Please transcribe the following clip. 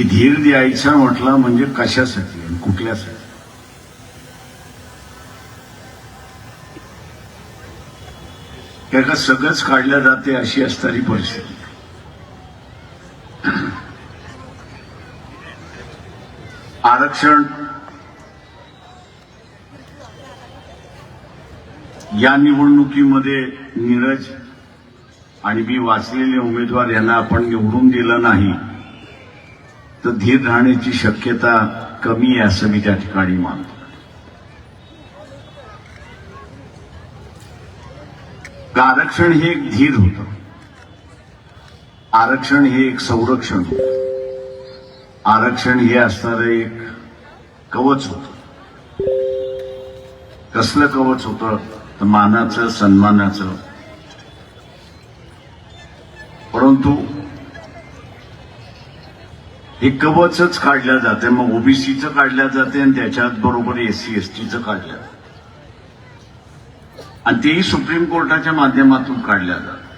की धीर द्यायचा म्हटलं म्हणजे कशासाठी आणि कुठल्यासाठी? त्याला सगळंच काढलं जाते अशी असणारी परिस्थिती. आरक्षण या निवडणुकीमध्ये नीरज आणि मी वाचलेले उमेदवार यांना आपण निवडून दिलं नाही तर धीर राहण्याची शक्यता कमी आहे असं मी त्या ठिकाणी मानतो. आरक्षण हे एक धीर होतं, आरक्षण हे एक संरक्षण होतं, आरक्षण हे असणारं एक कवच होतं. कसलं कवच होतं तर मानाचं, सन्मानाचं. परंतु हे कवचच काढलं जाते, मग ओबीसीचं काढलं जाते आणि त्याच्यात बरोबर एससी एसटीचं काढलं जातं आणि तेही सुप्रीम कोर्टाच्या माध्यमातून काढल्या जातं.